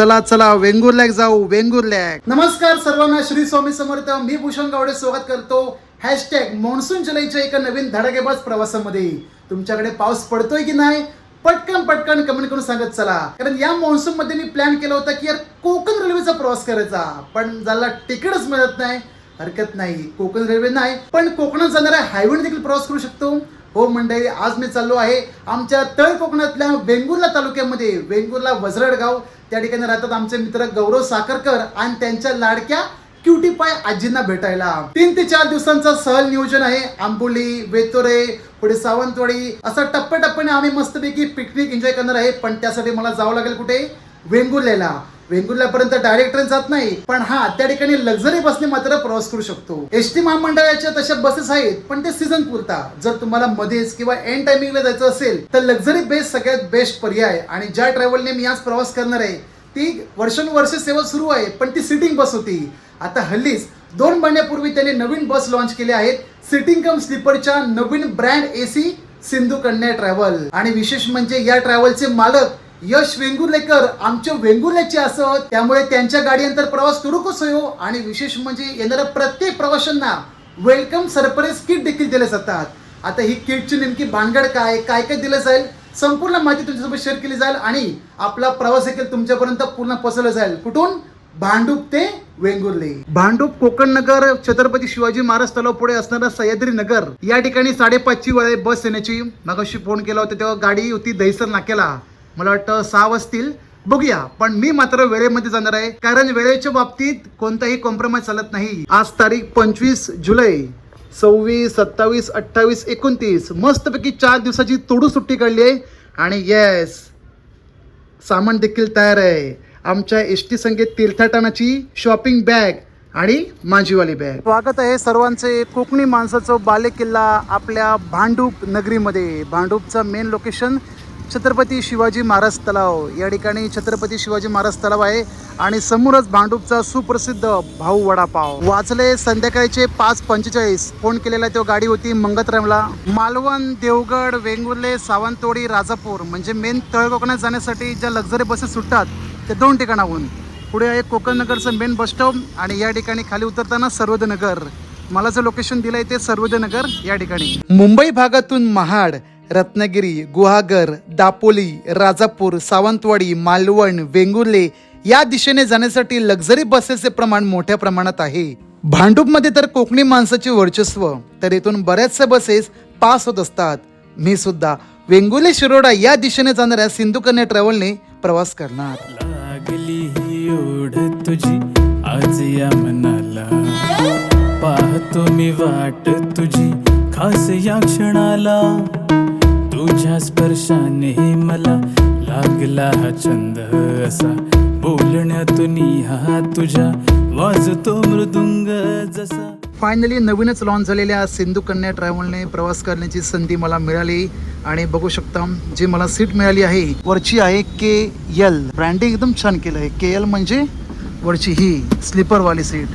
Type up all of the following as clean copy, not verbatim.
चला चला वेंगुर्ल्याक जाऊ वेंगुर्ल्याक. नमस्कार सर्वांना, श्री स्वामी समर्थ. मी भूषण गावडे स्वागत करतो #मॉन्सून जुलैच्या एका नवीन धडाकेबाज प्रवासामध्ये. तुमच्याकडे पाऊस पडतोय की नाही पटकन कमेंट करून सांगत चला. कारण या मॉन्सून मध्ये मी प्लॅन केला होता की यार कोकण रेल्वेचा प्रवास करायचा, पण ज्याला तिकीटच मिळत नाही. हरकत नाही, कोकण रेल्वे नाही पण कोकणात जाणाऱ्या हायवेने देखील प्रवास करू शकतो. हो मंडळी, आज मी चाललो आहे आमच्या तळ कोकणातल्या वेंगुर्ला तालुक्यामध्ये. वेंगुर्ला वजरडगाव, त्या ठिकाणी राहतात आमचे मित्र गौरव साखरकर आणि त्यांच्या लाडक्या क्युटी पाय आजींना भेटायला. 3 ते 4 दिवसांचा सहल नियोजन आहे. आंबोली, वेतोरे, पुढे सावंतवाडी, असं टप्प्याटप्प्याने आम्ही मस्तपैकी पिकनिक एन्जॉय करणार आहे. पण त्यासाठी मला जावं लागेल कुठे, वेंगुर्ल्याला. वेंगुर्ल्यापर्यंत डायरेक्ट ट्रेन जात नाही, पण हा त्या ठिकाणी लक्झरी बसने मात्र प्रवास करू शकतो. एसटी महामंडळाच्या तशा बसेस आहेत, पण ते सीझन पुरता. जर तुम्हाला मध्येच किंवा एंड टायमिंगला जायचं असेल तर लक्झरी बेस सगळ्यात बेस्ट पर्याय. आणि ज्या ट्रॅव्हलने मी आज प्रवास करणार आहे ती वर्षानुवर्ष सेवा सुरू आहे, पण ती सिटिंग बस होती. आता हल्लीच 2 महिन्यापूर्वी त्यांनी नवीन बस लॉन्च केली आहेत, सिटिंग कम स्लीपरच्या नवीन ब्रँड एसी सिंधू कन्या ट्रॅव्हल. आणि विशेष म्हणजे या ट्रॅव्हलचे मालक यश वेंगुर्लेकर आमच्या वेंगुर्ल्याचे असत, त्यामुळे त्यांच्या गाडीनंतर प्रवास करू कसो हो. आणि विशेष म्हणजे येणाऱ्या प्रत्येक प्रवाशांना वेलकम सरप्राईज किट देखील दिले जातात. आता ही किटची नेमकी भानगड काय काय दिलं जाईल, संपूर्ण माहिती तुमच्यासोबत शेअर केली जाईल आणि आपला प्रवास देखील तुमच्यापर्यंत पूर्ण पोहोचवला जाईल. कुठून? भांडूप ते वेंगुर्ले. भांडूप, कोकण नगर, छत्रपती शिवाजी महाराज तलाव पुढे असणारा सह्याद्री नगर या ठिकाणी 5:30ची वेळ आहे बस येण्याची. मगाशी फोन केला होता तेव्हा गाडी होती दहिसर नाक्याला, मला वाटतं 6 वाजतील. बघूया, पण मी मात्र वेळेमध्ये जाणार आहे, कारण वेळेच्या बाबतीत कोणताही कॉम्प्रोमाइज चालत नाही. आज तारीख 25 जुलै, 26, 27, 28, 29 मस्तपैकी 4 दिवसाची तोडू सुट्टी काढली आहे. आणि येस, सामान देखील तयार आहे. आमच्या एसटी संगीत तीर्थाटनाची शॉपिंग बॅग आणि माझीवाली बॅग. स्वागत आहे सर्वांचे कोकणी माणसाचं बालेकिल्ला आपल्या भांडूप नगरीमध्ये. भांडूपचं मेन लोकेशन छत्रपती शिवाजी महाराज तलाव. या ठिकाणी छत्रपती शिवाजी महाराज तलाव आहे आणि समोरच भांडूपचा सुप्रसिद्ध भाऊ वडापाव. वाजले संध्याकाळचे 5:45. फोन केलेला तो गाडी होती मंगतरामला. मालवण, देवगड, वेंगुर्ले, सावंतवाडी, राजापूर म्हणजे मेन तळ कोकणात जाण्यासाठी ज्या लक्झरी बसेस सुटतात त्या 2 ठिकाणाहून. पुढे आहे कोकण नगरचं मेन बस स्टॉप आणि या ठिकाणी खाली उतरताना सर्वोदय नगर. मला जे लोकेशन दिलंय ते सर्वोदय नगर या ठिकाणी. मुंबई भागातून महाड, रत्नागिरी, गुहागर, दापोली, राजापूर, सावंतवाडी, मालवण, वेंगुर्ले या दिशेने जाण्यासाठी लक्झरी बसेसचे प्रमाण मोठ्या प्रमाणात आहे. भांडूपमध्ये तर कोकणी माणसाचे वर्चस्व, तर इथून बऱ्याचशा बसेस पास होत असतात. मी सुद्धा वेंगुर्ले शिरोडा या दिशेने जाणाऱ्या सिंधू कन्या ट्रॅव्हलने प्रवास करणार. लागली ही ओढ तुझी आज या मनाला, पाहतो मी वाट तुझी खास या क्षणाला. तुझ्या स्पर्शाने मला लागला हा छंद असा, बोलण्यातून हा तुझ्या वाजतो मृदुंग जसा. फायनली नवीनच लॉन्च झालेल्या सिंधू कन्या ट्रॅव्हलने प्रवास करण्याची संधी मला मिळाली. आणि बघू शकता जी मला सीट मिळाली आहे वरची आहे KL. ब्रँडिंग एकदम छान केलं आहे. KL म्हणजे वरची ही स्लीपरवाली सीट.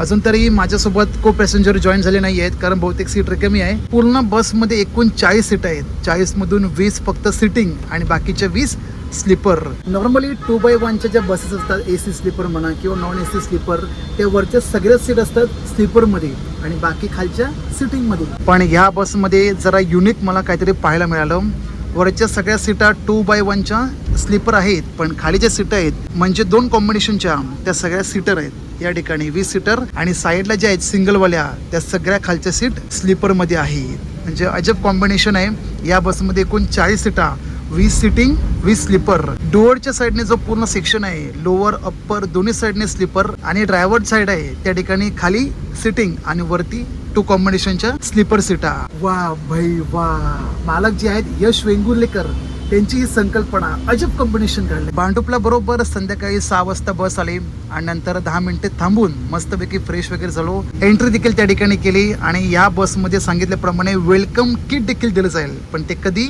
अजून तरी माझ्यासोबत को पॅसेंजर जॉईन झाले नाही आहेत, कारण बहुतेक सीट रिकामी आहे. पूर्ण बसमध्ये एकूण 40 सीट आहेत. 40 मधून 20 फक्त सिटिंग आणि बाकीच्या 20 स्लीपर. नॉर्मली 2x1च्या ज्या बसेस असतात, AC स्लीपर म्हणा किंवा नॉन AC स्लीपर, त्या वरच्या सगळ्याच सीट असतात स्लीपरमध्ये आणि बाकी खालच्या सिटिंगमध्ये. पण ह्या बसमध्ये जरा युनिक मला काहीतरी पाहायला मिळालं. वरच्या सगळ्या सीटा 2x1च्या स्लीपर आहेत, पण खाली ज्या सीट आहेत म्हणजे 2 कॉम्बिनेशनच्या त्या सगळ्या सीटर आहेत. या ठिकाणी 20 सीटर आणि साईडला ज्या आहेत सिंगलवाल्या त्या सगळ्या खालच्या सीट स्लीपरमध्ये आहेत. म्हणजे अजब कॉम्बिनेशन आहे. या बसमध्ये एकूण 40 सीटा, 20 सिटिंग, 20 स्लीपर. डोअरच्या साईडने जो पूर्ण सेक्शन आहे, लोअर अप्पर दोन्ही साईडने स्लीपर आणि ड्रायव्हर साईड आहे त्या ठिकाणी खाली सिटिंग आणि वरती 2 कॉम्बिनेशनच्या स्लीपर सीटा. वा भाई वा. मालक जे आहेत यश वेंगुर्लेकर, त्यांची ही संकल्पना अजब कॉम्बिनेशन काढले. भांडूपला बरोबर संध्याकाळी 6 वाजता बस आली आणि नंतर 10 मिनिटे थांबून मस्तपैकी फ्रेश वगैरे झालो. एंट्री देखील त्या ठिकाणी केली आणि या बसमध्ये सांगितल्याप्रमाणे वेलकम किट देखील दिलं जाईल, पण ते कधी?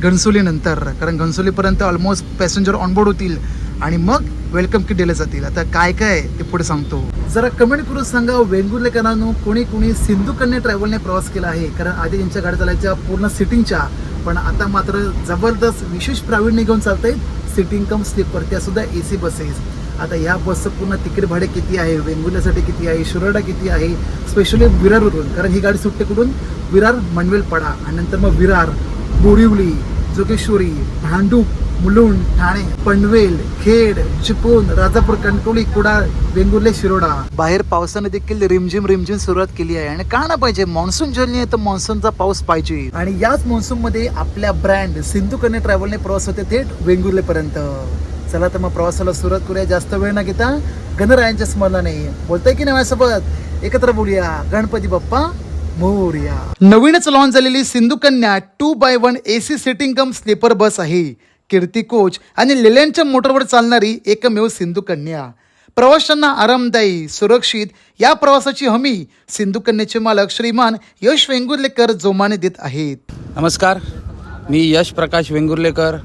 घनसोली नंतर, कारण घनसोलीपर्यंत ऑलमोस्ट पॅसेंजर ऑनबोर्ड होतील आणि मग वेलकम किट दिले जातील. आता काय काय ते पुढे सांगतो. जरा कमेंट करून सांगा वेंगुर्लेकरांनो, कोणी सिंधू कन्या ट्रॅव्हलने प्रवास केला आहे. कारण आधी त्यांच्या गाड्या चालायच्या पूर्ण सिटिंगच्या, पण आता मात्र जबरदस्त विशेष प्रावीण्य घेऊन चालतायत सिटिंग कम स्लीपर, त्यासुद्धा AC बसेस. आता ह्या बसचं पूर्ण तिकीट भाडे किती आहे, वेंगुर्ल्यासाठी किती आहे, शिरोडा किती आहे, स्पेशली विरारवरून, कारण ही गाडी सुटते कुठून, विरार मनवेलपाडा आणि नंतर मग विरार, बोरिवली, जोगेश्वरी, भांडूप, मुलुंड, ठाणे, पनवेल, खेड, चिपळूण, राजापूर, कणकवली, कुडाळ, वेंगुर्ले, शिरोडा. बाहेर पावसाने देखील रिमझिम सुरुवात केली आहे आणि का ना पाहिजे, मान्सून जर्नी आहे तर मान्सूनचा पाऊस पाहिजे. आणि याच मान्सून मध्ये आपल्या ब्रँड सिंधू कन्या ट्रॅव्हलने प्रवास होते थेट वेंगुर्लेपर्यंत. चला तर मग प्रवासाला सुरुवात करूया, जास्त वेळ न घेता गणरायांच्या स्मरणाने. बोलताय की नाही माझ्यासोबत, एकत्र बोलूया, गणपती बाप्पा मोरया. नवीनच लॉन्च झालेली सिंधू कन्या 2x1 AC सिटिंग कम स्लीपर बस आहे. कीर्ती कोच आणि लेलँडच्या मोटरवर चालणारी एकमेव सिंधू कन्या. प्रवाशांना आरामदायी, सुरक्षित या प्रवासाची हमी सिंधू कन्याचे मालक श्रीमान यश वेंगुर्लेकर जोमाने देत आहेत. नमस्कार, मी यश प्रकाश वेंगुर्लेकर,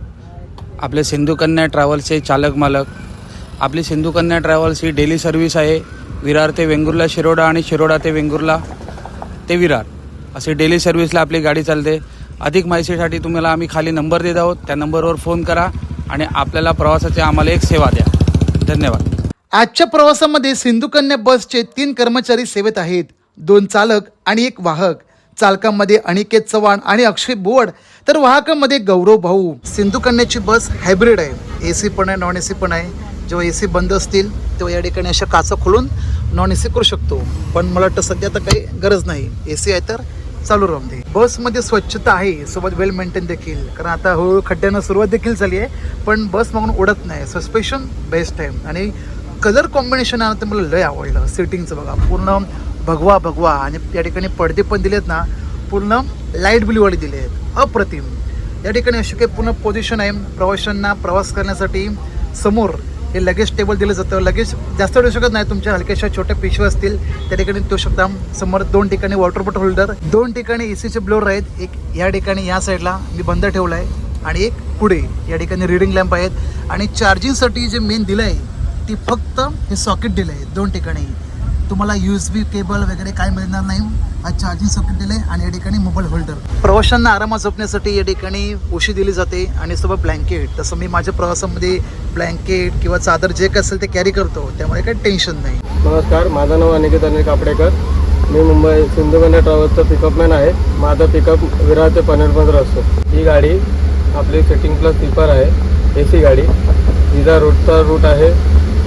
आपले सिंधू कन्या ट्रॅव्हल्सचे चालक मालक. आपली सिंधू कन्या ट्रॅव्हल्स ही डेली सर्व्हिस आहे. विरार ते वेंगुर्ला शिरोडा आणि शिरोडा ते वेंगुर्ला ते विरार असे डेली सर्व्हिसला आपली गाडी चालते. अधिक माहितीसाठी तुम्हाला आम्ही खाली नंबर देत आहोत, त्या नंबरवर फोन करा आणि आपल्याला प्रवासाची आम्हाला एक सेवा द्या. धन्यवाद. आजच्या प्रवासामध्ये सिंधू कन्या बसचे 3 कर्मचारी सेवेत आहेत, 2 चालक आणि 1 वाहक. चालकामध्ये अनिकेत चव्हाण आणि अक्षय बोवड, तर वाहकामध्ये गौरव भाऊ. सिंधू कन्याची बस हायब्रिड आहे, AC पण आहे, नॉन AC पण आहे. जेव्हा AC बंद असतील तेव्हा या ठिकाणी अशा काचा खोलून नॉन AC करू शकतो, पण मला वाटतं सध्या तर काही गरज नाही, AC आहे तर चालू राहून दे. बसमध्ये स्वच्छता आहे, सोबत वेल मेंटेन देखील, कारण आता हळूहळू खड्ड्यांना सुरुवात देखील झाली आहे, पण बस मागून उडत नाही. सस्पेन्शन बेस्ट आहे आणि कलर कॉम्बिनेशन आहे तर मला लय आवडलं. सिटिंगचं बघा, पूर्ण भगवा आणि या ठिकाणी पडदे पण दिलेत ना, पूर्ण लाईट ब्ल्यूवाले दिले आहेत, अप्रतिम. या ठिकाणी अशी काही पूर्ण पोझिशन आहे. प्रवाशांना प्रवास करण्यासाठी समोर हे लगेज टेबल दिलं जातं. लगेज जास्त ठेवू शकत नाही, तुमच्या हलक्याशा छोट्या पिशव्या असतील त्या ठिकाणी ठेवू शकता. समोर 2 ठिकाणी वॉटर बॉटल होल्डर, 2 ठिकाणी ACचे ब्लोअर आहेत, एक या ठिकाणी या साईडला मी बंद ठेवला आहे आणि एक पुढे या ठिकाणी रीडिंग लॅम्प आहेत. आणि चार्जिंगसाठी जे मेन दिलं आहे ती फक्त हे सॉकेट दिलं आहे 2 ठिकाणी. तुम्हाला USB केबल वगैरे काय मिळणार नाही, हा चार्जिंग सॉकेट दिलं आहे आणि या ठिकाणी मोबाईल होल्डर. प्रवाशांना आरामात झोपण्यासाठी या ठिकाणी उशी दिली जाते आणि सोबत ब्लँकेट. तसं मी माझ्या प्रवासामध्ये ब्लँकेट किंवा चादर जे काय असेल ते कॅरी करतो, त्यामुळे काही टेन्शन नाही. नमस्कार, माझं नाव अनिकेत अनिल कापडेकर. मी मुंबई सिंधू कन्या ट्रॅव्हल्सचा पिकअपमॅन आहे. माझा पिकअप विरार ते पनवेलपर्यंत असतो. ही गाडी आपली सिटिंग प्लस स्लीपर आहे, AC गाडी. हिचा रूट आहे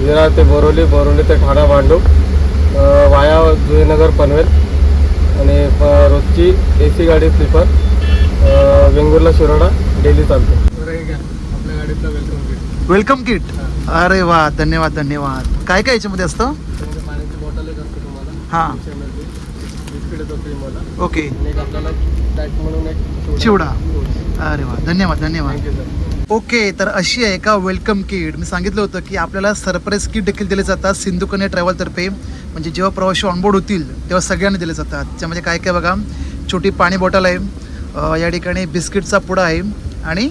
विरार ते बोरिवली, बोरिवली ते ठाणा भांडूप, वाया जुईनगर पनवेल. आणि रोजची AC गाडी स्लीपर वेंगुर्ला शिरोडा डेली चालते. आपल्या गाडीतला वेलकम किट. अरे वा, धन्यवाद. काय काय याच्यामध्ये असतं? पाण्याची बॉटल एक असते तुम्हाला, हां, बिस्किट येतो फ्रीमध्ये. ओके. आणि एक आपल्याला स्नॅक म्हणून एक चिवडा. अरे वा, धन्यवाद. Thank you sir. ओके, तर अशी आहे का वेलकम किट. मी सांगितलं होतं की आपल्याला सरप्राईज किट देखील दिले जातात सिंधू कन्या ट्रॅव्हलतर्फे. म्हणजे जेव्हा प्रवासी ऑनबोर्ड होतील तेव्हा सगळ्यांना दिले जातात. त्यामध्ये काय काय बघा, छोटी पाणी बॉटल आहे, या ठिकाणी बिस्किटचा पुडा आहे आणि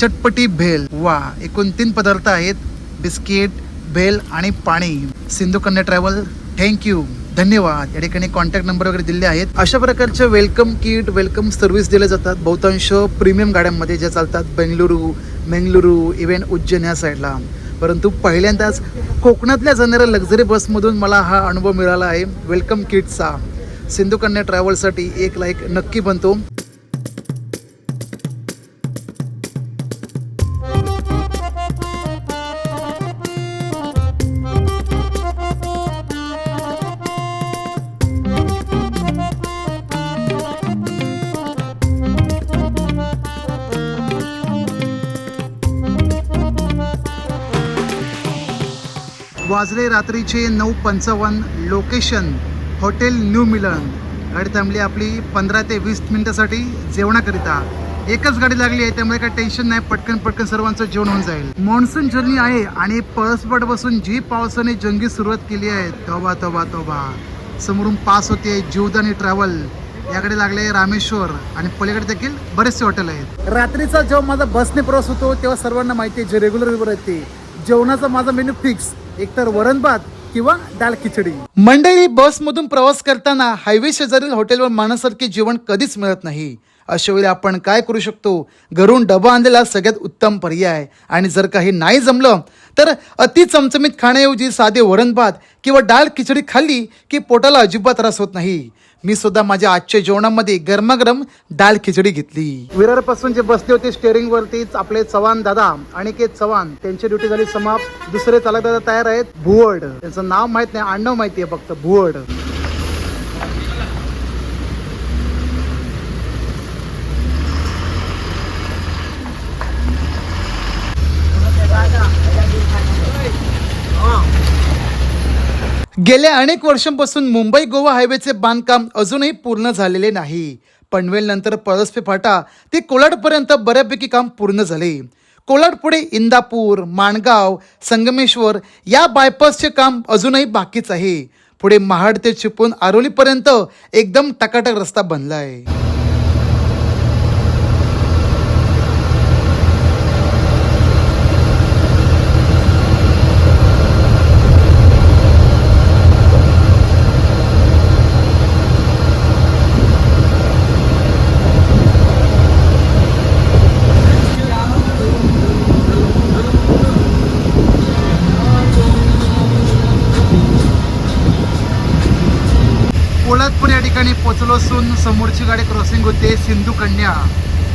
चटपटी भेल. वा, एकूण 3 पदार्थ आहेत, बिस्किट, भेल आणि पाणी. सिंधू कन्या ट्रॅव्हल, थँक्यू, धन्यवाद. या ठिकाणी कॉन्टॅक्ट नंबर वगैरे दिले आहेत. अशा प्रकारचे वेलकम किट, वेलकम सर्व्हिस दिले जातात बहुतांश प्रीमियम गाड्यांमध्ये ज्या चालतात बेंगलुरू, मंगळुरू, इव्हन उज्जैन या साईडला. परंतु पहिल्यांदाच कोकणातल्या जाणाऱ्या लक्झरी बसमधून मला हा अनुभव मिळाला आहे वेलकम किटचा. सिंधू कन्या ट्रॅव्हलसाठी एक लाईक नक्की बनतो. वाजले रात्रीचे 9:55. लोकेशन हॉटेल न्यू मिलन. गाडी थांबली आपली 15 ते 20 मिनिटासाठी जेवणाकरिता. एकच गाडी लागली आहे त्यामुळे काही टेन्शन नाही, पटकन सर्वांचं जेवण होऊन जाईल. मान्सून जर्नी आहे आणि पळसपट बसून जी पावसाने जंगी सुरुवात केली आहे, तोबा. समोरून पास होते जीवदानी ट्रॅव्हल, याकडे लागले रामेश्वर आणि पलीकडे देखील बरेचसे हॉटेल आहेत. रात्रीचा जेव्हा माझा बसने प्रवास होतो तेव्हा सर्वांना माहिती आहे, जे रेग्युलर आहेत ते, जेवणाचा माझा मेन्यू फिक्स, एकतर वरण भात किंवा दाल खिचडी. मंडळी, बसमधून प्रवास करताना हायवे शेजारील हॉटेलवर मानसारखे जेवण कधीच मिळत नाही. अशा वेळी आपण काय करू शकतो? घरून डबा आणलेला सगळ्यात उत्तम पर्याय. आणि जर काही नाही जमलं तर अति चमचमीत खाण्याऐवजी साधे वरण भात किंवा डाळ खिचडी खाल्ली की पोटाला अजिबात त्रास होत नाही. मी सुद्धा माझ्या आजच्या जेवणामध्ये गरमागरम डाळ खिचडी घेतली. विरारपासून जे बसले होते स्टेअरिंग वरतीच आपले चव्हाण दादा अनिकेत चव्हाण, त्यांची ड्युटी झाली समाप्त. दुसरे चालक दादा तयार आहेत, भुवड. त्यांचं नाव माहित नाही, आडनाव माहिती आहे फक्त, भुवड. गेल्या अनेक वर्षांपासून मुंबई गोवा हायवेचे बांधकाम अजूनही पूर्ण झालेले नाही. पनवेल नंतर पळसपे फाटा ते कोलाडपर्यंत बऱ्यापैकी काम पूर्ण झाले. कोलाड पुढे इंदापूर, माणगाव, संगमेश्वर या बायपासचे काम अजूनही बाकीच आहे. पुढे महाड ते चिपळूण आरोलीपर्यंत एकदम टकाटक रस्ता बनला आहे. कोल्हापूर या ठिकाणी पोचलो असून समोरची गाडी क्रॉसिंग होते सिंधू कन्या,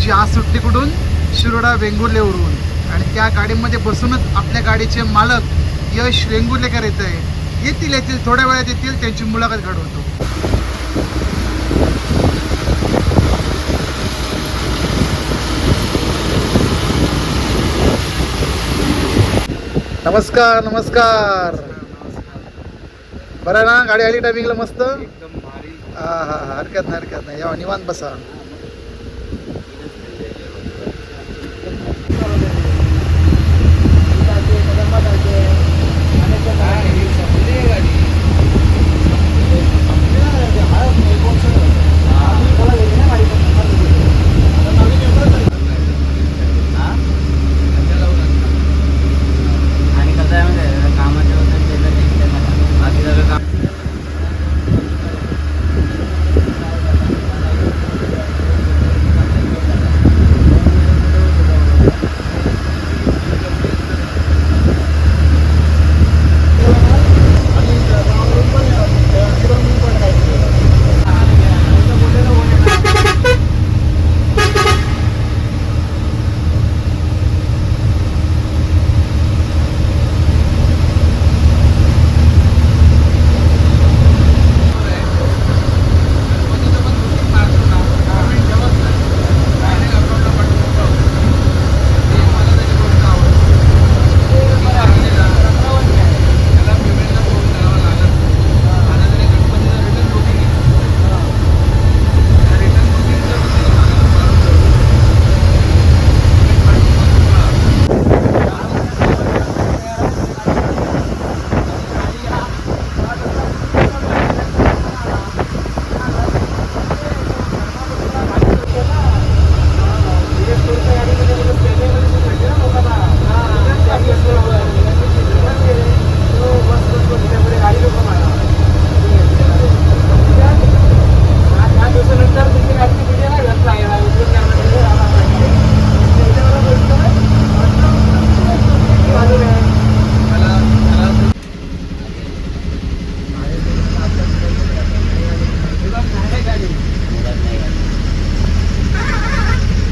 जी आज सुट्टी कुठून? शिरोडा वेंगुर्लेवरून. आणि त्या गाडीमध्ये बसूनच आपल्या गाडीचे मालक यश वेंगुर्लेकर येतील थोड्या वेळात येतील, त्यांची मुलाखत घडवतो. नमस्कार नमस्कार. बरं ना, गाडी आली टायमिंगला मस्त? हा हा, हरकत नाही या, निवांत बसा.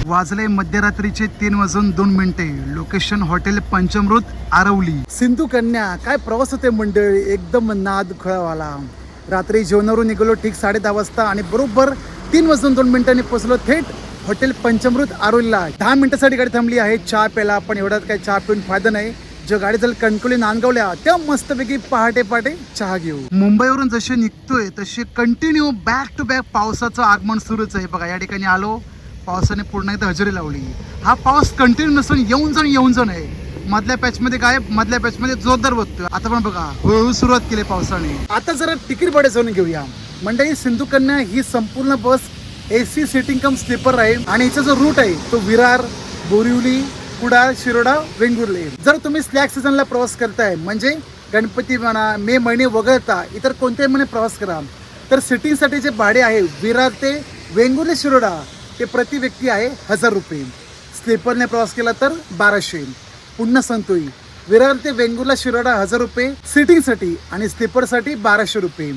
वाजले मध्यरात्रीचे 3:02. लोकेशन हॉटेल पंचामृत, आरवली. सिंधू कन्या. काय प्रवास होते मंडळी, एकदम नाद खुळावाला. रात्री जेवणावरून निघालो ठीक 10:30 वाजता आणि बरोबर 3:02 पोहोचलो थेट हॉटेल पंचामृत आरोलीला. 10 मिनिटासाठी गाडी थांबली आहे चहा प्यायला, पण एवढ्यात काही चहा पिऊन फायदा नाही. जो गाडी जर कणकवली नांदगावल्या त्या मस्तपैकी पहाटे चहा घेऊ. मुंबईवरून जसे निघतोय तसे कंटिन्यू बॅक टू बॅक पावसाचं आगमन सुरूच आहे. बघा या ठिकाणी आलो, पावसाने पूर्ण एकदा हजेरी लावली. हा पाऊस कंटिन्यू नसून येऊन जाऊन आहे. मधल्या पॅचमध्ये गायब, मधल्या पॅचमध्ये जोरदार बघतोय. आता पण बघा हळूहळू सुरुवात केली पावसाने. आता जरा तिकीट भाडे जाऊन घेऊया मंडळी. सिंधू कन्या ही संपूर्ण बस AC सिटिंग कम स्लीपर आहे आणि हिचा जो रूट आहे तो विरार, बोरिवली, कुडाळ, शिरोडा, वेंगुर्ले. जर तुम्ही स्लॅग सीझनला प्रवास करताय म्हणजे गणपती म्हणा, मे महिने वगळता इतर कोणत्याही महिने प्रवास करा तर सिटिंगसाठी जे भाडे आहे विरार ते वेंगुर्ले शिरोडा ते प्रति व्यक्ती आहे 1000 रुपये. स्लीपरने प्रवास केला तर 1200. पुन्हा सांगतोय, विरार ते वेंगुर्ला शिरोडा 1000 रुपये सिटिंगसाठी आणि स्लीपरसाठी 1200 रुपये.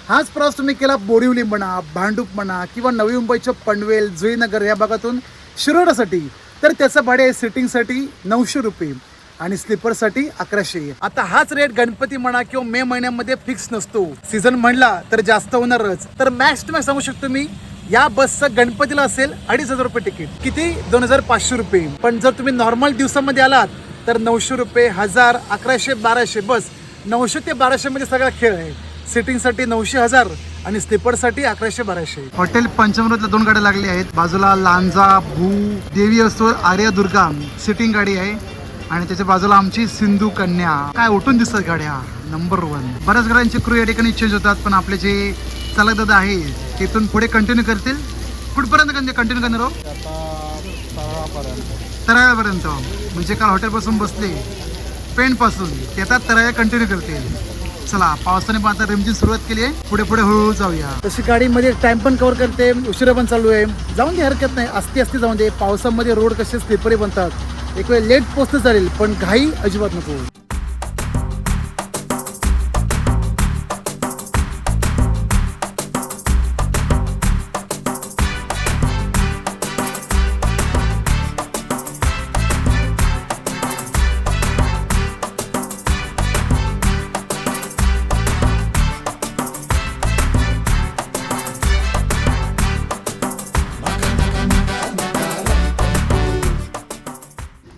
हाच प्रवास तुम्ही केला बोरिवली म्हणा, भांडूप म्हणा किंवा नवी मुंबईच्या पनवेल, जुईनगर या भागातून शिरोडासाठी, तर त्याचं भाडे आहे सिटिंगसाठी 900 रुपये आणि स्लीपरसाठी 1100. आता हाच रेट गणपती म्हणा किंवा मे महिन्यामध्ये फिक्स नसतो. सीझन म्हणला तर जास्त होणारच. तर मॅक्स टू मॅक्स सांगू शकतो मी, या बसचं गणपतीला असेल 2500 रुपये तिकीट. किती? 2500 रुपये. पण जर तुम्ही नॉर्मल दिवसामध्ये आलात तर 900 रुपये, 1000, 1100, 1200. बस 900 ते 1200 मध्ये सगळा खेळ आहे. सिटिंगसाठी 900, 1000 आणि स्लीपरसाठी 1100, 1200. हॉटेल पंचमृतला 2 गाड्या लागल्या आहेत. बाजूला लांजा, भू, देवी असो, आर्या दुर्गा सिटिंग गाडी आहे आणि त्याच्या बाजूला आमची सिंधू कन्या. काय उठून दिसतात गाड्या, नंबर 1. बऱ्याच गाड्यांचे क्रू या ठिकाणी चेंज होतात, पण आपले जे चालक दादा आहे तिथून पुढे कंटिन्यू करतील. कुठपर्यंत कंटिन्यू करणार आहोत? तराळ्यापर्यंत. म्हणजे काल हॉटेलपासून बसले पेंटपासून ते आता तराळ्या कंटिन्यू करतील. चला, पावसाने पण आता रिमझिम सुरुवात केली आहे. पुढे पुढे हळूहळू जाऊया. तशी गाडीमध्ये टाइम पण कव्हर करते, उशिरा पण चालू आहे. जाऊन दे, हरकत नाही. असती जाऊन दे. पावसामध्ये रोड कसे स्लिपरी बनतात. एक वेळ लेट पोचतं चालेल, पण घाई अजिबात नको.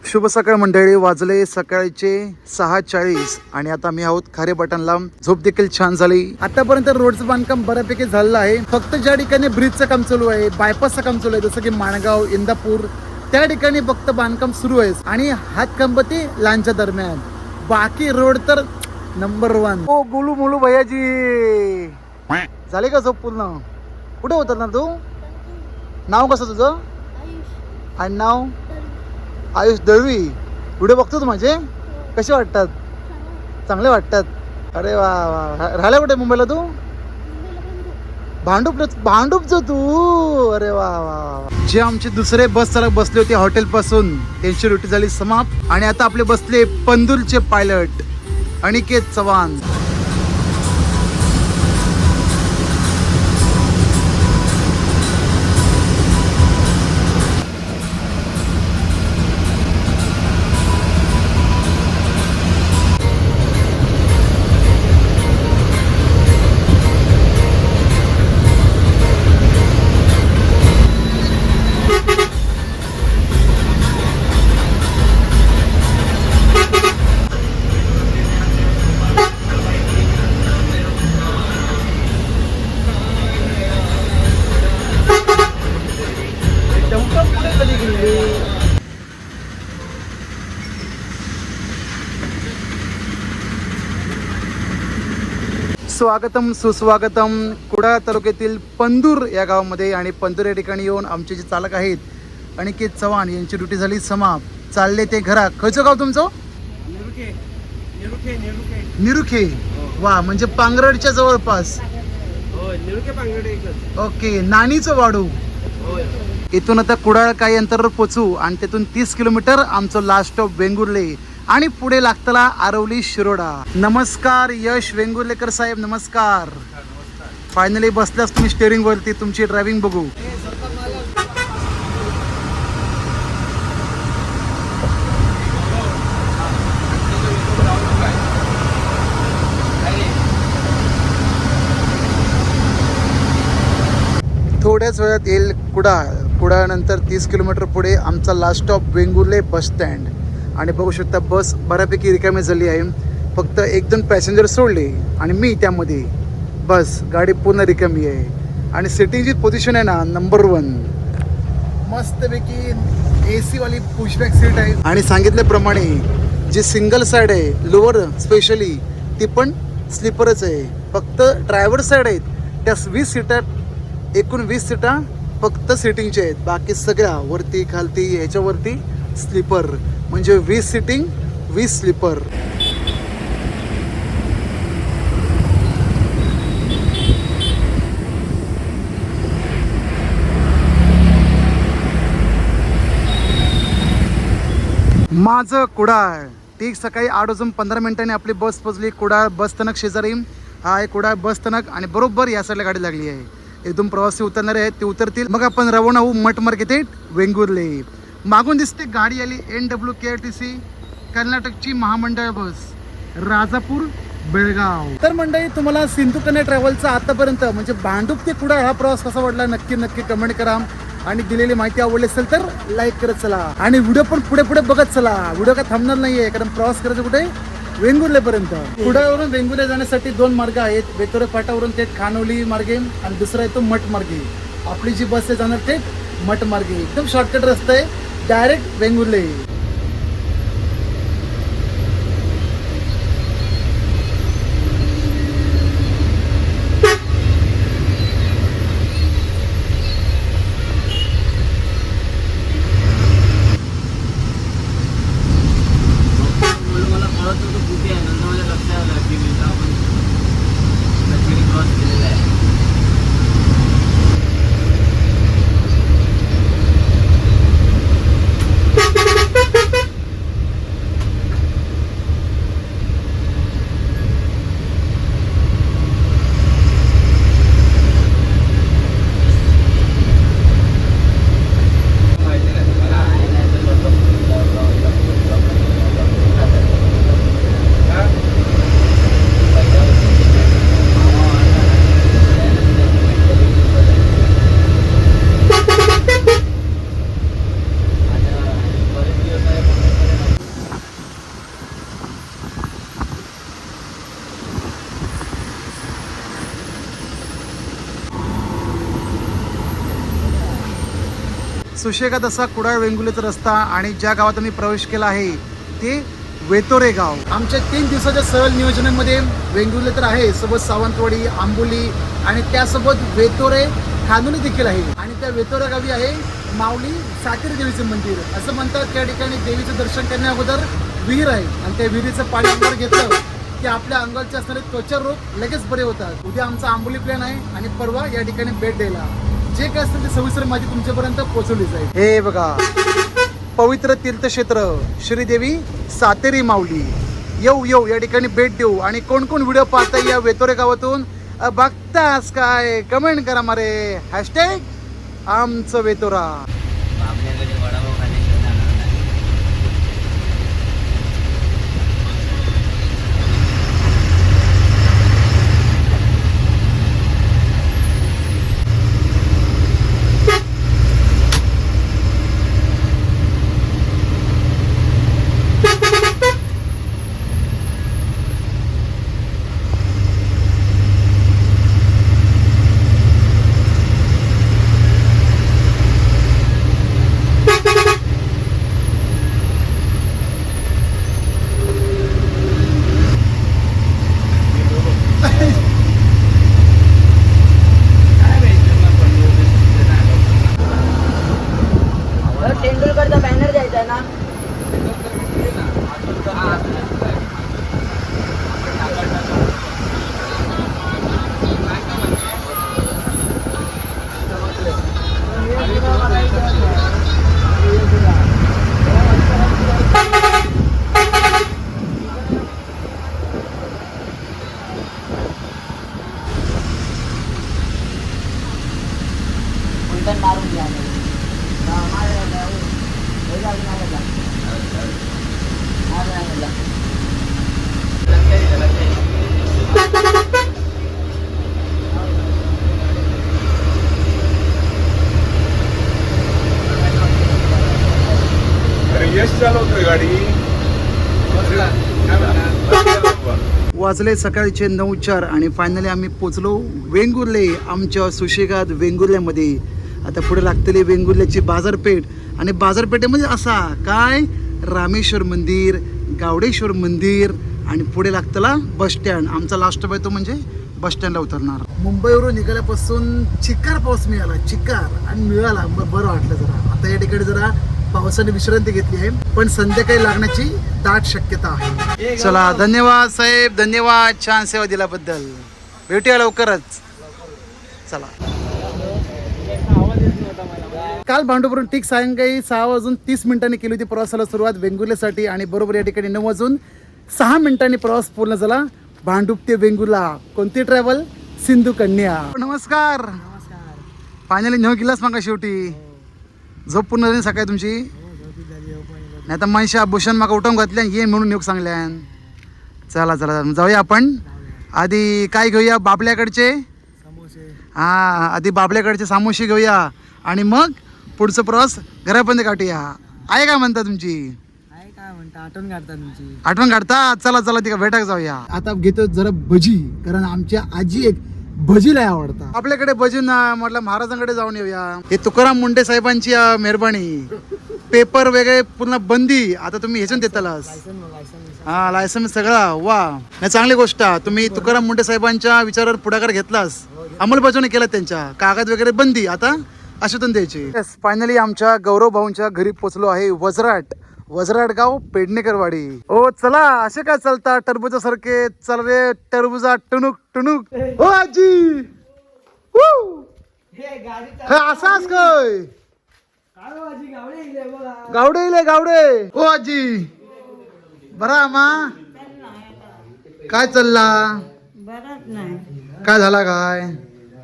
शुभ सकाळ मंडळी. वाजले सकाळचे 6:40 आणि आता मी आहोत खारे बटनला. झोप देखील छान झाली. आतापर्यंत रोडचं बांधकाम बऱ्यापैकी झालेलं आहे. फक्त ज्या ठिकाणी ब्रिजचं काम चालू आहे, बायपासचं काम चालू आहे, जसं की माणगाव, इंदापूर, त्या ठिकाणी फक्त बांधकाम सुरू आहे आणि हातखंबती लांच्या दरम्यान. बाकी रोड तर नंबर 1. ओ गोलू मोलू भैयाजी, झाले का झोप पूर्ण? कुठे होतात ना तू? नाव कसं तुझं? आणि नाव? आयुष दळवी. व्हिडिओ बघतो तू माझे? कसे वाटतात? चांगले वाटतात. अरे वा वा. राहिला कुठे मुंबईला तू? भांडूपचं तू. अरे वा वा. जे आमचे दुसरे बस चालक बसले होते हॉटेल पासून, त्यांची ड्युटी झाली समाप्त आणि आता आपले बसले पंदूरचे पायलट अनिकेत चव्हाण. स्वागतम सुस्वागतम कुडाळ तालुक्यातील पंदूर या गावामध्ये. आणि पंदूर या ठिकाणी येऊन आमचे जे चालक आहेत अनिकेत चव्हाण यांची ड्युटी झाली समाप्त. चालले ते घरा. खयचं गाव तुमचं? निरुखे. वा, म्हणजे पांगरडच्या जवळपास. ओके. नानीचं वाडू. इथून आता कुडाळ काही अंतरावर पोचू आणि तिथून 30 किलोमीटर आमचं लास्ट स्टॉप वेंगुर्ले आणि पुढे लागतला आरवली शिरोडा. नमस्कार यश वेंगुर्लेकर साहेब, नमस्कार. फायनली बसल्यास तुम्ही स्टेअरिंग वरती. तुमची ड्रायव्हिंग बघू. थोड्याच वेळात येईल कुडाळ. कुडाळनंतर 30 किलोमीटर पुढे आमचा last stop Vengurla bus stand. आणि बघू शकता बस बऱ्यापैकी रिकामी झाली आहे. फक्त 1-2 पॅसेंजर सोडले आणि मी त्यामध्ये. बस गाडी पूर्ण रिकामी आहे आणि सिटिंगची पोझिशन आहे ना नंबर 1. मस्तपैकी AC वाली पुशबॅक सीट आहे आणि सांगितल्याप्रमाणे जी सिंगल साईड आहे लोअर स्पेशली ती पण स्लीपरच आहे. फक्त ड्रायव्हर साईड आहेत त्या 20 सीटा, एकूण 20 सीटा फक्त सिटिंगच्या आहेत. बाकी सगळ्या वरती खालती ह्याच्यावरती स्लीपर. म्हणजे 20 सिटिंग 20 स्लीपर. माझं कुडाळ. ठीक सकाळी 8:15 आपली बस पोचली कुडाळ बस स्थानक शेजारी. हा आहे कुडाळ बस स्थानक आणि बरोबर या साईडला गाडी लागली आहे. एकदम प्रवासी उतरणारे आहेत ते उतरतील. मग आपण रवाना होऊ मठ मार्गे थेट वेंगुर्ले. मागून दिसते गाडी आली NWKRTC कर्नाटकची महामंडळ बस राजापूर बेळगाव. तर मंडळी तुम्हाला सिंधू कन्या ट्रॅव्हलचा आतापर्यंत म्हणजे भांडूप ते कुडाळ हा प्रवास कसा वाटला नक्की कमेंट करा. आणि दिलेली माहिती आवडली असेल तर लाईक करत चला आणि व्हिडिओ पण पुढे बघत चला. व्हिडिओ काय थांबणार नाहीये कारण प्रवास करायचं कुठे वेंगुर्लेपर्यंत. कुडाळवरून वेंगुर्ले जाण्यासाठी 2 मार्ग आहेत. बेतोरे फाटावरून थेट खानोली मार्गे आणि दुसरा येतो मठ मार्गे. आपली जी बस आहे जाणार थेट मठ मार्गे. एकदम शॉर्टकट रस्ता आहे डायरेक्ट वेंगुर्ले. सुशेगात असा कुडाळ वेंगुर्लेचा रस्ता आणि ज्या गावात आम्ही प्रवेश केला आहे ते वेतोरे गाव. आमच्या 3 दिवसाच्या सहल नियोजनामध्ये वेंगुर्ले तर आहे, सोबत सावंतवाडी, आंबोली आणि त्यासोबत वेतोरे खानोली देखील आहे. आणि त्या वेतोरे गावी आहे माऊली सातेरी देवीचं मंदिर. असं म्हणतात त्या ठिकाणी देवीचं दर्शन करण्या अगोदर विहीर आहे आणि त्या विहिरीचं पाणी अंगावर घेतलं की आपल्या अंगावरचे असणारे त्वचा रोग लगेच बरे होतात. उद्या आमचा आंबोली प्लॅन आहे आणि परवा या ठिकाणी भेट द्यायला. जे काय असेल ते सविस्तर माहिती तुमच्यापर्यंत पोहोचवली जाईल. हे बघा पवित्र तीर्थक्षेत्र श्रीदेवी सातेरी माऊली. येऊ या ठिकाणी भेट देऊ. आणि कोण व्हिडिओ पाहता या वेतोरे गावातून बघतास काय कमेंट करा मारे. हॅशटॅग आमचं वेतोरा. तेंडुलकरचा बॅनर द्यायचा ना. मारून घ्या. यश चालवतोय गाडी. वाजले सकाळचे 9:04 आणि फायनली आम्ही पोचलो वेंगुर्ले आमच्या सुशेगात वेंगुर्ल्यामध्ये. आता पुढे लागतेली वेंगुर्ल्याची बाजारपेठ आणि बाजारपेठेमध्ये असा काय रामेश्वर मंदिर, गावडेश्वर मंदिर आणि पुढे लागतला बस स्टँड. आमचा लास्ट स्टॉप आहे तो म्हणजे बस स्टँडला उतरणार. मुंबईवरून निघाल्यापासून चिक्कार पाऊस मिळाला आणि मिळाला बरं वाटलं जरा. आता या ठिकाणी जरा पावसाने विश्रांती घेतली आहे पण संध्याकाळी लागण्याची दाट शक्यता आहे. चला धन्यवाद साहेब, धन्यवाद छान सेवा दिल्याबद्दल. भेटूया लवकरच. चला काल भांडूपवरून ठीक सायंकाळी 6:30 केली होती प्रवासाला सुरुवात वेंगुर्ल्यासाठी आणि बरोबर या ठिकाणी 9:06 प्रवास पूर्ण झाला भांडूप ते वेंगुर्ला. कोणती ट्रॅव्हल? सिंधू कन्या. नमस्कार. फायनली नेऊ गेलास मग शेवटी. झोप पूर्ण झाली सकाळी तुमची? नाही तर मनशा भूषण माका उठवून घातल्या ये म्हणून नेऊ सांगल्यान. चला चला जाऊया आपण. आधी काय घेऊया? बाबल्याकडचे हां, आधी बाबल्याकडचे सामोसे घेऊया आणि मग पुढचं प्रवास घरापर्यंत काढूया. आहे काय म्हणता तुमची? काय म्हणता, आठवण काढता तुमची? आठवण काढता? चला चला तिका भेटाक जाऊया. आता घेतो जरा भजी, कारण आमच्या आजी एक भजी लय आवडतात. आपल्याकडे भजी ना म्हटलं महाराजांकडे जाऊन येऊया. हे तुकाराम मुंडे साहेबांची मेहरबानी. पेपर वगैरे पूर्ण बंदी. आता तुम्ही ह्याच्यात देतालास हा लायसन्स सगळा. वा, नाही चांगली गोष्ट. तुम्ही तुकाराम मुंडे साहेबांच्या विचारावर पुढाकार घेतलास, अंमलबजावणी केला त्यांच्या. कागद वगैरे बंदी आता अशातून द्यायची. येस, फायनली आमच्या गौरव भाऊंच्या घरी पोचलो आहे. वजराट गाव, पेडणेकरवाडी. ओ चला, असे काय चालता टरबुजा सारखे? चल रे टरबुजा, टुनुक टुनुक. ओ आजी असाच काय? गावडे. ओ आजी बरा मा काय चालला? बराच नाही, काय झाला काय?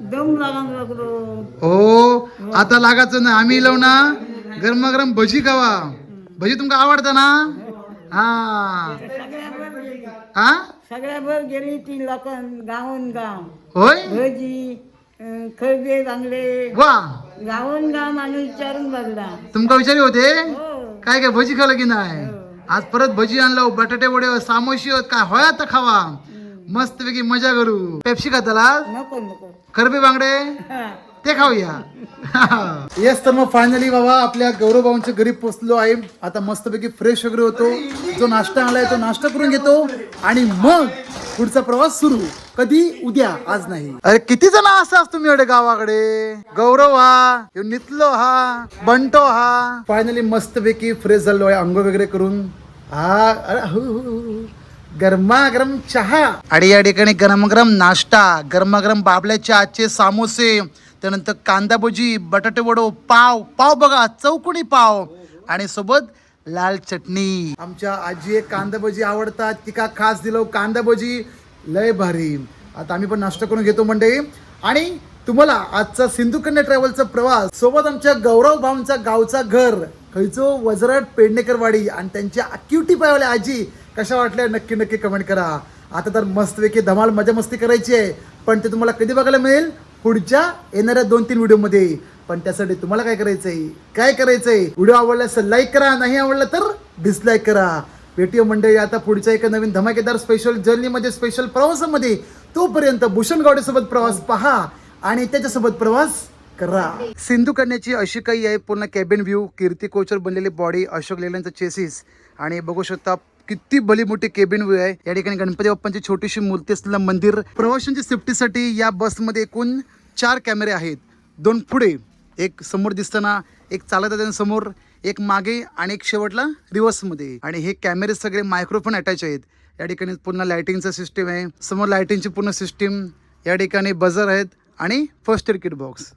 दम लागलो. हो आता लागायचं ना. आम्ही लावू ना गरमागरम भजी खावा. भजी तुमका आवडतं ना? हा हा सगळ्या भर गेली ती लोक गावून गाव होय. भजी खळगे बांगले वा, गावून गाव माणूस विचारून बघला. तुमका विचारी होते हो. काय काय भजी खाल्लं की नाही? आज परत भजी आणलं, बटाटे वडे, सामोशी होत काय होय. आता खावा मस्त पैकी मजा करू. पेप्सी खाताला? नको नको. खरबे बांगडे ते खाऊया. येस, तर मग फायनली बाबा आपल्या गौरव भाऊंच्या घरी पोचलो आहे. आता मस्तपैकी फ्रेश वगैरे होतो. जो नाश्ता आणलाय तो नाश्ता करून घेतो आणि मग पुढचा प्रवास सुरू. कधी? उद्या, आज नाही. अरे किती जण असतात तुम्ही एवढे गावाकडे? गौरव हा, नितलो हा, बंटो हा. फायनली मस्तपैकी फ्रेश झालो आहे अंघोळ वगैरे करून. हा अरे गरमागरम चहा आणि या ठिकाणी गरमागरम नाश्ता, गरमागरम बाबल्याचे आजचे सामोसे, त्यानंतर कांदा भजी, बटाटे वडो, पाव बघा, चौकोनी पाव आणि सोबत लाल चटणी. आमच्या आजी एक कांदा भजी आवडतात, तिका खास दिलो कांदा भजी, लय भारी. आता आम्ही पण नाश्ता करून घेतो मंडळी. आणि तुम्हाला आजचा सिंधू कन्या ट्रॅव्हलचा प्रवास सोबत आमच्या गौरव भाऊंचा गावचा घर खैचो वजराट पेडणेकरवाडी आणि त्यांच्या अक्युटी पायवाल्या आजी कशा वाटल्या नक्की नक्की कमेंट करा. आता तर मस्तपैकी धमाल मजा मस्ती करायची आहे, पण ते तुम्हाला कधी बघायला मिळेल? पुढच्या येणाऱ्या 2-3 व्हिडिओमध्ये. पण त्यासाठी तुम्हाला काय करायचंय? व्हिडिओ आवडला असेल लाईक करा, नाही आवडला तर डिसलाईक करा. भेटूया मंडळी आता पुढच्या एका नवीन धमाकेदार स्पेशल जर्नीमध्ये, स्पेशल प्रवासामध्ये. तोपर्यंत भूषण गावडेसोबत प्रवास पहा आणि त्याच्यासोबत प्रवास करा. सिंधू कन्याची अशी काही आहे पूर्ण कॅबिन व्ह्यू, कीर्ती कोचर बनलेली बॉडी, अशोक लेलँडचं चेसिस आणि बघू शकता किती भली मोठी केबिन व्ह्यू आहे. या ठिकाणी गणपती बाप्पांची छोटीशी मूर्ती असलेलं मंदिर. प्रवाशांच्या सेफ्टीसाठी या बसमध्ये एकूण 4 कॅमेरे आहेत. 2 पुढे, एक समोर दिसताना, एक चालत येताना समोर, एक मागे आणि एक शेवटला रिव्हर्समध्ये. आणि हे कॅमेरे सगळे मायक्रोफोन अटॅच आहेत. या ठिकाणी पूर्ण लायटिंगचा सिस्टीम आहे. समोर लायटिंगची पूर्ण सिस्टीम. या ठिकाणी बजर आहेत आणि फर्स्ट एड किट बॉक्स.